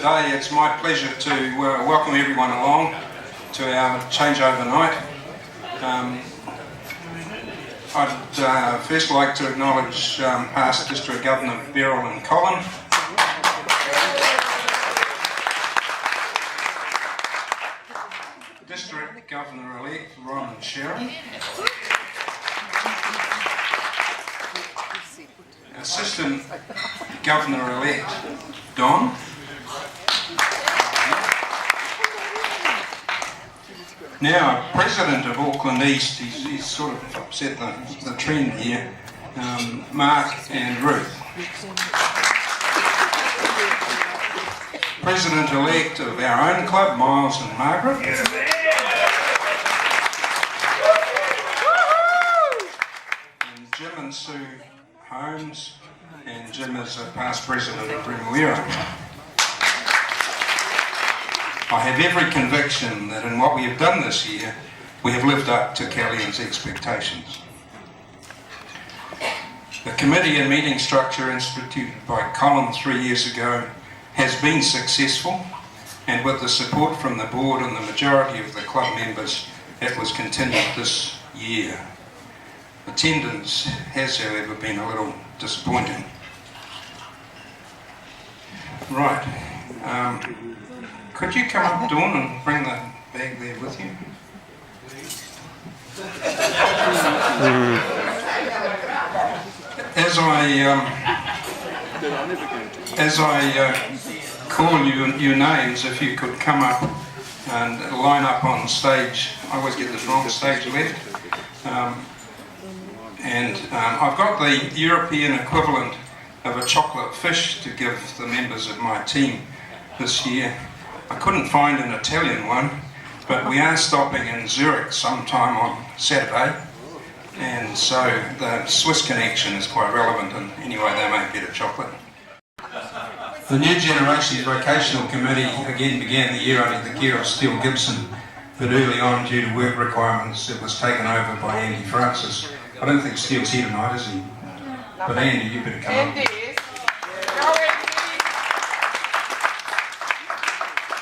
today. It's my pleasure to welcome everyone along to our Changeover night. I'd first like to acknowledge past District Governor Beryl and Colin. District Governor-elect Ron and Sharon. Assistant Governor-elect Don. Now, President of Auckland East, he's sort of upset the trend here, Mark and Ruth. President-elect of our own club, Miles and Margaret. And Jim and Sue Holmes, and Jim is a past president of Remuera. I have every conviction that in what we have done this year, we have lived up to Kellyan's expectations. The committee and meeting structure instituted by Colin 3 years ago has been successful, and with the support from the board and the majority of the club members, it was continued this year. Attendance has, however, been a little disappointing. Right. Could you come up, Dawn, and bring the bag there with you? As I call your names, if you could come up and line up on stage. I always get this wrong, stage left. I've got the European equivalent of a chocolate fish to give the members of my team this year. I couldn't find an Italian one, but we are stopping in Zurich sometime on Saturday, and so the Swiss connection is quite relevant, and anyway they may get a chocolate. The New Generations Vocational Committee again began the year under the care of Steele Gibson, but early on, due to work requirements, it was taken over by Andy Francis. I don't think Steele's here tonight, is he? But Andy, you better come up.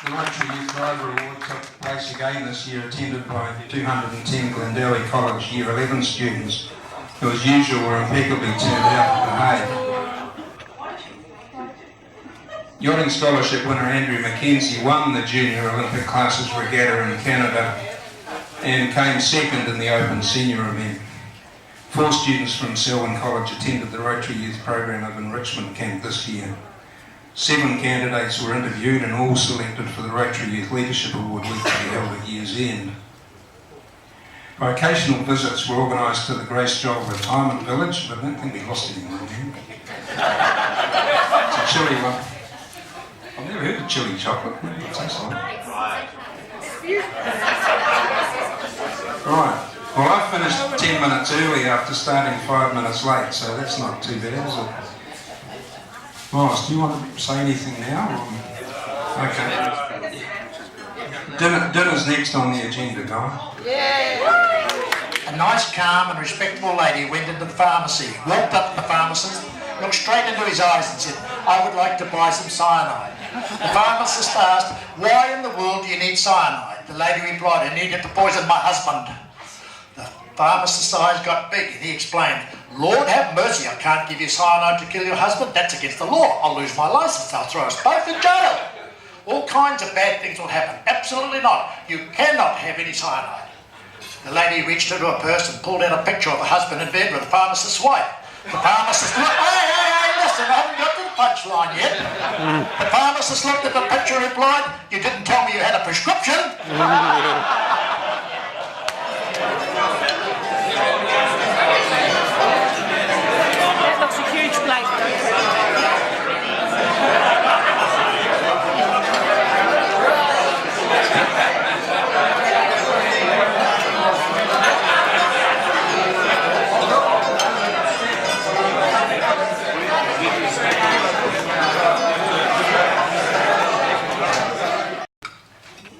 The Rotary Youth Driver Award took place again this year, attended by 210 Glendale College Year 11 students, who as usual were impeccably turned out and behaved. Yachting Scholarship winner Andrew Mackenzie won the Junior Olympic Classes Regatta in Canada and came second in the Open Senior event. 4 students from Selwyn College attended the Rotary Youth Program of Enrichment Camp this year. 7 candidates were interviewed and all selected for the Rotary Youth Leadership Award week to be held at year's end. Vocational visits were organised to the Grace Joel Retirement Village, but I don't think we lost anyone here. It's a chilly one. I've never heard of chili chocolate. Maybe it tastes like. Right. Well, I finished 10 minutes early after starting 5 minutes late, so that's not too bad, is it? Miles, do you want to say anything now? Okay. Dinner's next on the agenda, Guy. Yeah. A nice, calm and respectable lady went into the pharmacy, walked up to the pharmacist, looked straight into his eyes and said, "I would like to buy some cyanide." The pharmacist asked, "Why in the world do you need cyanide?" The lady replied, "I need it to poison my husband." The pharmacist's eyes got big and he explained, "Lord have mercy, I can't give you cyanide to kill your husband. That's against the law. I'll lose my licence. They'll throw us both in jail. All kinds of bad things will happen." "Absolutely not. You cannot have any cyanide." The lady reached into her purse and pulled out a picture of a husband in bed with the pharmacist's wife. The pharmacist looked, hey, listen, I haven't got to the punchline yet. The pharmacist looked at the picture and replied, "You didn't tell me you had a prescription." That looks a huge plate.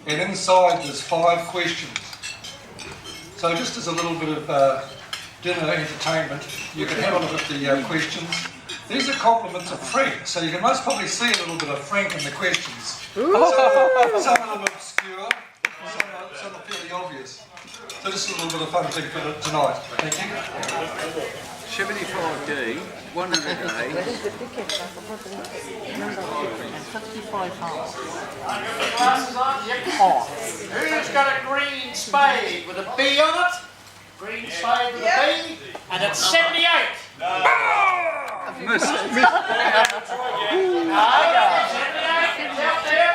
And inside there's 5 questions. So just as a little bit of dinner entertainment, you can have a look at the questions These are compliments of Frank, so you can most probably see a little bit of Frank in the questions. Some of them obscure, some are fairly obvious. So this is a little bit of fun thing for tonight. Thank you. 75D, 100 a day. And 55 half. Who's got a green spade with a B on it? Green spade with a B, and it's 78. Miss. 78 out there.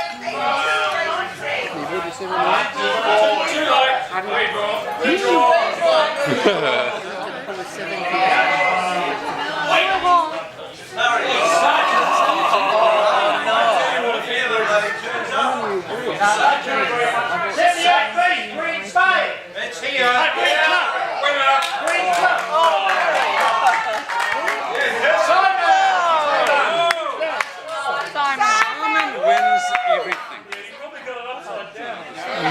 Green spade. It's here. Green cup. Green cup. Simon wins everything.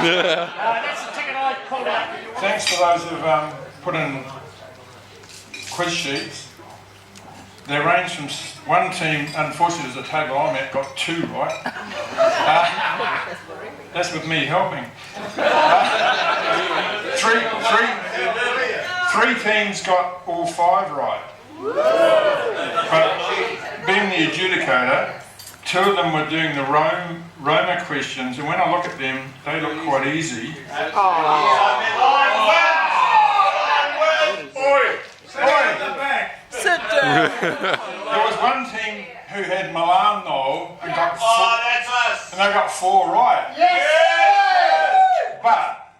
That's the ticket I pulled out. Thanks to those who've put in quiz sheets. They range from one team, unfortunately there's a table I'm at, got 2 right. That's with me helping. Three teams got all 5 right. But being the adjudicator, 2 of them were doing the Roma questions, and when I look at them, they look quite easy. Sit down. There was one team who had Milano and got 4, and they got 4 right. But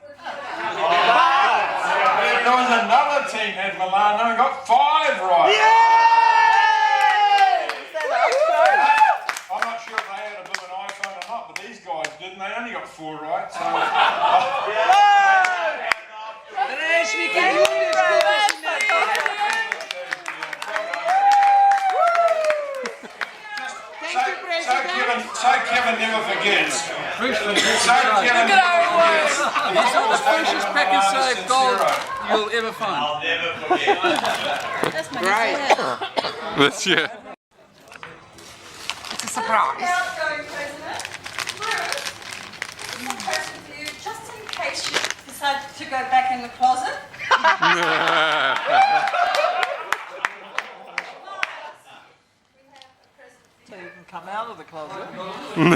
there was another team had Milano and got 5 right. I'm not sure if they had a bit of an iPhone or not, but these guys didn't. They only got 4 right. So. So Kevin never forgets. So Kevin never forgets. He's got the freshest pack and save gold you'll ever find. I'll never forget. That's my Great. That's yeah. It's a surprise. Outgoing President, Bruce, this is a question for you, just in case you decide to go back in the closet. So you can come out of the closet. This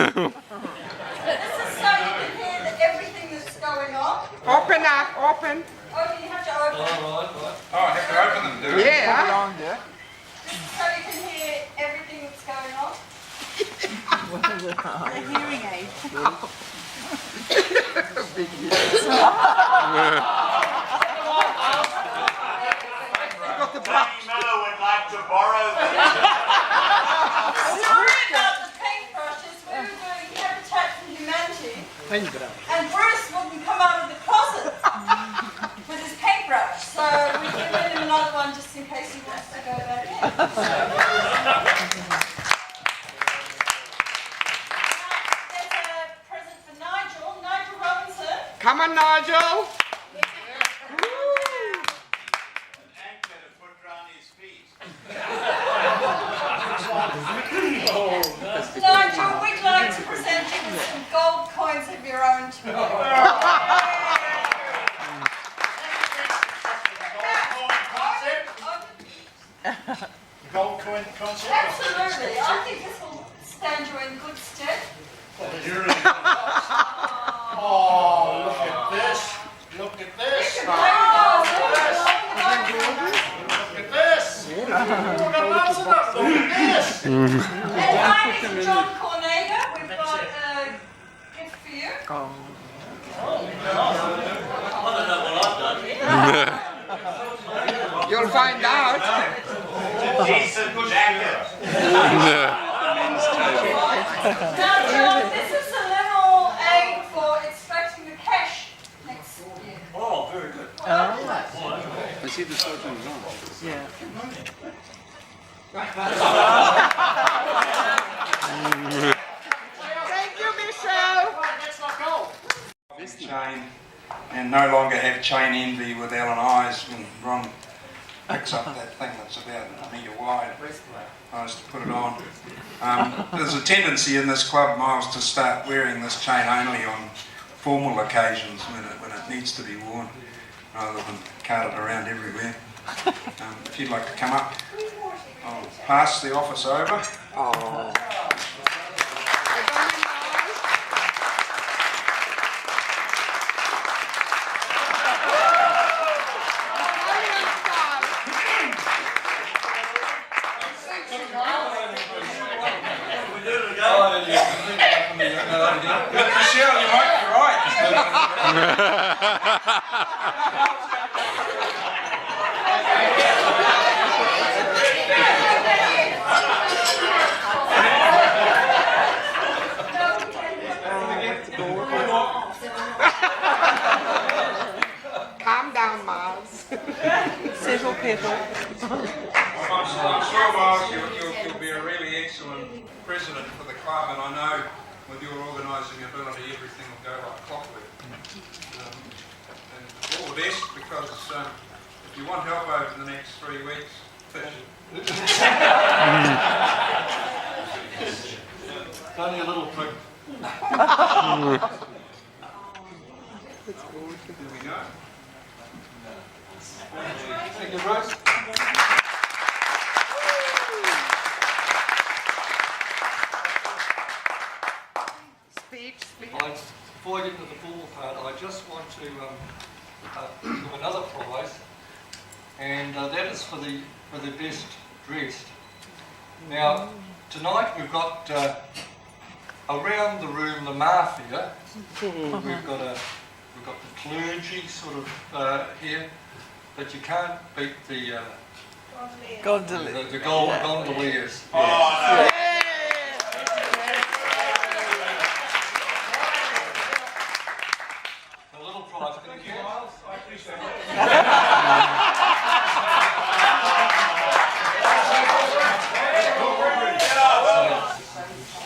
is so you can hear everything that's going on. Open up, open. Oh, you have to open. Oh, I have to open them, do I? Yeah. This is so you can hear everything that's going on. The hearing aid. Miller would like to borrow them. Sorry about the paintbrushes. We were doing Habitat for Humanity. And Bruce wouldn't come out of the closet with his paintbrush. So we given him another one just in case he wants to go back in. There's a present for Nigel. Nigel Robinson. Come on, Nigel. Anchor to put round his feet. Nigel, we'd like to present you with some gold coins of your own to you. Gold coin concept. Absolutely. I think this will stand you in good stead. Oh, look at this. Look at this. Oh, Look at this. Look at lots of them. Look at this. and my name is John Cornega. We've got a gift for you. You'll find out. Decent jacket. Now, John, this is a little aid for extracting the cash next year. Oh, very good. I see the sultan's on. Yeah. Thank you, Michelle. That's not gold. Chain, and no longer have chain envy with Alan Eyes and Ron picks up that thing that's about a metre wide. I was to put it on. There's a tendency in this club, Miles, to start wearing this chain only on formal occasions when it needs to be worn, rather than cart it around everywhere. If you'd like to come up, I'll pass the office over. Oh. Michelle, you might be right. Calm down, Miles. Several people. I'm sure, Miles, you'll be a really excellent president for the club, and I know with your organising ability everything will go like clockwork. And all the best, because if you want help over the next 3 weeks, Only a little prick. There we go. Thank you, Bruce. Speech. Before I get into the formal part, I just want to give another prize, and that is for the best dressed. Now, tonight we've got around the room the mafia. We've got the clergy sort of here, but you can't beat the gondoliers. Yes. A little prize. Can you hear? I appreciate it.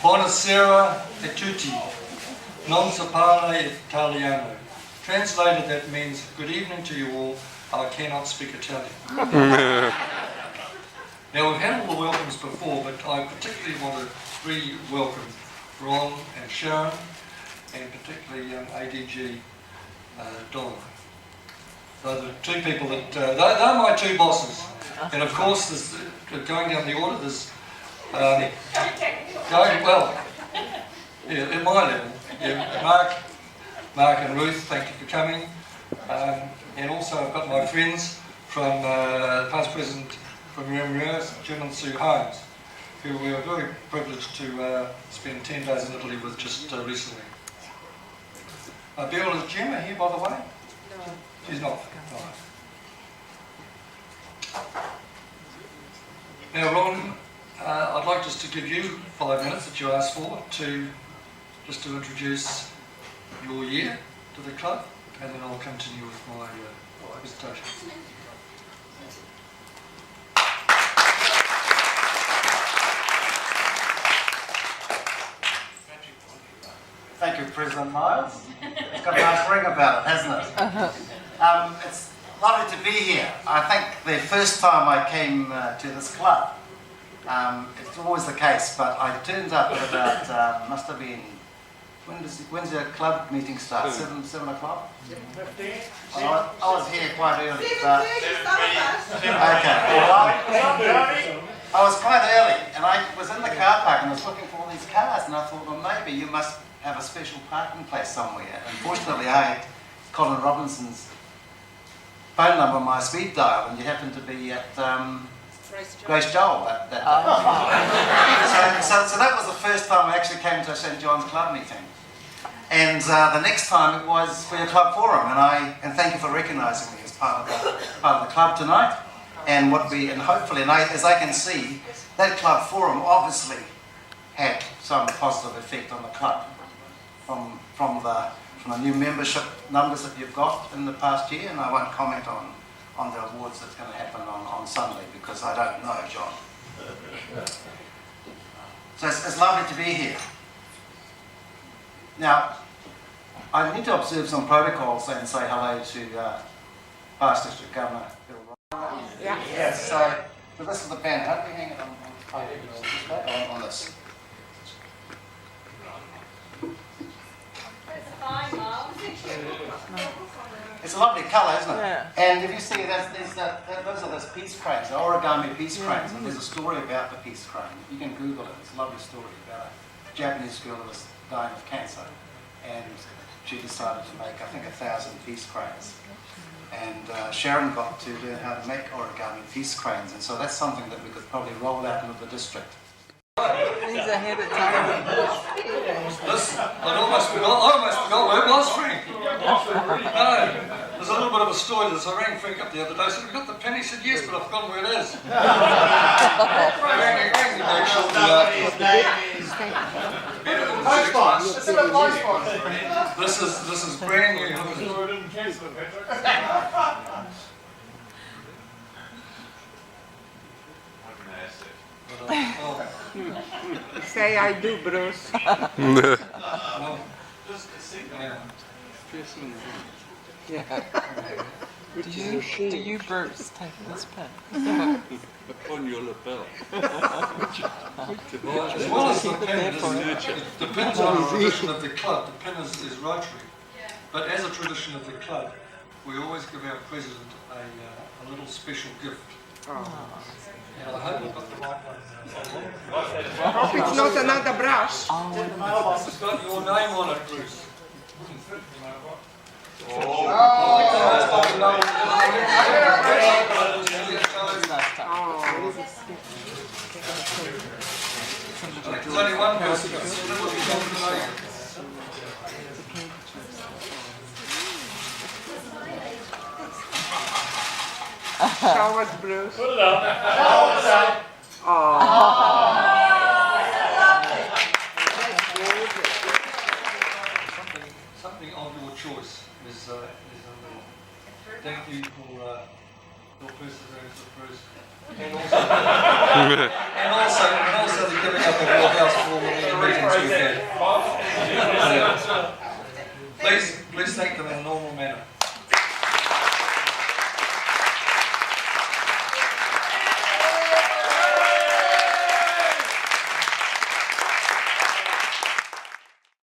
Buonasera a tutti. Non so parla Italiano. Translated, that means good evening to you all. I cannot speak Italian. Now, we've had all the welcomes before, but I particularly want to re-welcome Ron and Sharon, and particularly ADG Don. So the two people that, they're my two bosses. And of course, there's, going down the order, there's, going well, yeah, at my level, yeah, Mark and Ruth, thank you for coming. And also I've got my friends from past president from UMUS, Jim and Sue Holmes, who we were very privileged to spend 10 days in Italy with just recently. Beryl, is Gemma here, by the way? No. She's not. Right. Now, Ron, I'd like just to give you 5 minutes that you asked for to introduce your year to the club, and then I'll continue with my presentation. Thank you, President Miles. It's got a nice ring about it, hasn't it? It's lovely to be here. I think the first time I came to this club, it's always the case, but I turned up at about, must have been, when's the club meeting start? 7 o'clock? 7:15. I was here quite early. Okay. I was quite early, and I was in the car park and I was looking for all these cars, and I thought, well, maybe you must have a special parking place somewhere. Unfortunately, I had Colin Robinson's phone number on my speed dial, and you happened to be at Grace Joel that day. So that was the first time I actually came to a St John's Club meeting. And the next time it was for your club forum, and thank you for recognising me as part of the club tonight. And hopefully, as I can see, that club forum obviously had some positive effect on the club from the new membership numbers that you've got in the past year. And I won't comment on the awards that's going to happen on Sunday because I don't know, John. So it's lovely to be here. Now, I need to observe some protocols and say hello to past District Governor Bill Ryan. Yeah. Yes, so this is the banner. How do we hang it on this? It's fine, Mum. It's a lovely colour, isn't it? Yeah. And if you see, those are those peace cranes, the origami peace cranes, and there's a story about the peace crane. You can Google it. It's a lovely story about a Japanese girl who was dying of cancer, and she decided to make, I think, 1,000 peace cranes. And Sharon got to learn how to make origami peace cranes, and so that's something that we could probably roll out into the district. He's ahead of time. This, I almost forgot where it was, Frank. No, there's a little bit of a story to this. I rang Frank up the other day, I said, have you got the pen? He said, yes, but I've forgotten where it is. I rang me back shortly after. This is brand new. Say I do, Bruce. Do you, Bruce, take this pen? On your lapel. As well as the pin, it depends on the tradition of the club. The pin is Rotary. But as a tradition of the club, we always give our president a little special gift. And I hope we've got the right one. Hope it's not another brush. It's got your name on it, Bruce. There's only one person that will be confirmation. Show us, Bruce. Put it up. Something of your choice is a little. Thank you for your perseverance, Bruce. And also the giving up of your house for all the meetings we've had. Please thank them in a normal manner.